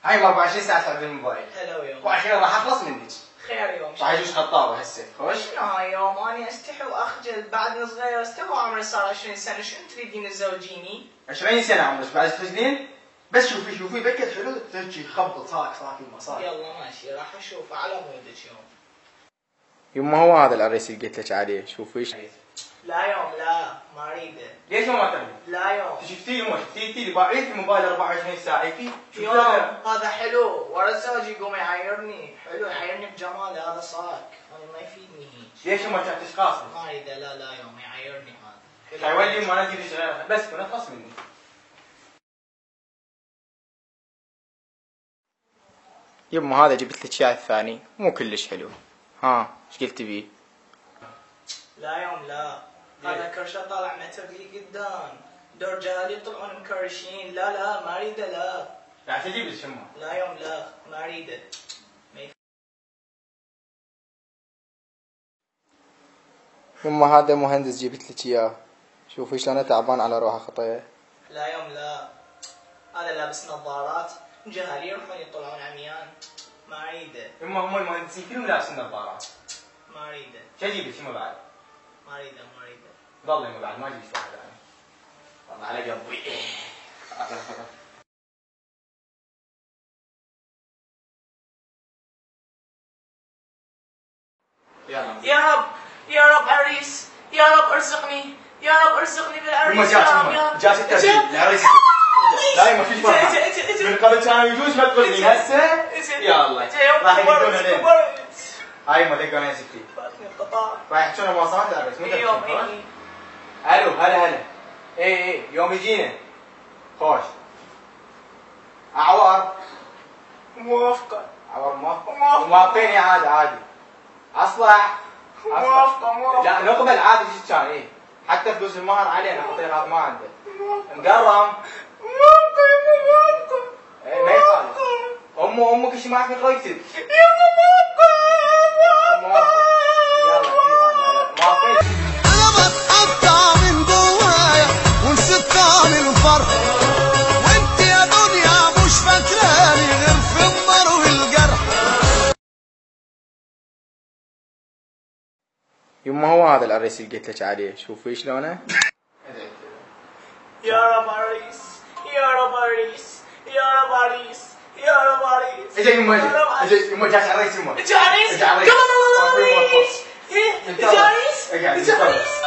هاي 24 ساعة تلعب الموبايل. هلا يوم. والحين راح اخلص منك. خير يوم. راح يجوز خطابة هسه، خوش؟ هاي يوم اني استحي واخجل بعدني صغير استوى عمري صار 20 سنة، شو انت تريدين تزوجيني؟ 20 سنة عمرك بعد تخجلين؟ بس شوفي بكت حلو تجي خبط صاك المصاري. يلا ماشي راح اشوف على مودك يوم. يما هو هذا العريس اللي قلت لك عليه، شوفي ايش. لا يوم لا ما اريده. ليش ما تبي؟ لا يوم. شفتي يما شفتي باعيت الموبايل 24 ساعة يكفي؟ يوم هذا حلو ورا الزواج يقوم يعايرني، حلو يعايرني بجماله هذا صاك، انا ما يفيدني هيك. ليش ما تعطيش قاصد؟ ما اريده لا يوم يعايرني هذا. حيولي ما نجيب شغله بس كنا خلص مني. يما هذا جبت لك اياه الثاني مو كلش حلو. ها ايش قلت بيه؟ لا يوم لا هذا كرشه طالع متر لي قدام، دور جهالي يطلعون مكرشين، لا ما اريده لا. راح تجيب لك يما. لا يوم لا ما اريده. يما هذا مهندس جبت لك اياه، شوفي شلون تعبان على روحه خطيه. لا يوم لا هذا لابس نظارات جهالي يروحون يطلعون عميان، ما اريده. يما هم المهندسين كلهم لابسين نظارات. ما اريده. شو اجيب لك يما بعد؟ ما اريده. ضل يما بعد ما اجيب واحد ثاني. والله على قلبي. يا رب عريس، يا رب ارزقني، يا رب ارزقني بالعريس. يما جات الترتيب العريس. لا يما فيش فرحة. من قبل كان يجوز ما تقولني هسه. يا الله. راح يدقون عليه. هاي يما دقون عليه ستي. راح يحجون مواصفات العريس مو يوم الو هلا. اي يوم يجينا. خوش. اعوار. موافقة. عوار موافقين يا عادي. اصلح. موافقة. لا نقبل عادي ايش كان ايه. حتى فلوس المهر علينا نعطيه ما عنده. مقرم. موافقة ايه ما يخالف. امك ايش معك يكتب. يلا موافق. يلا موافقين. انا بتقطع من جوايا ونسيت طعم الفرح، وانت يا دنيا مش فاكراني غير في النار والجرح. يما هو هذا العريس اللي قلت لك عليه، شوفي شلونه. يا رب عريس، يا رب عريس، يا رب عريس، يا رب عريس. اجا يما جاك عريس يما. اجا عريس؟ اجا عريس. اجا عريس؟ اجا عريس.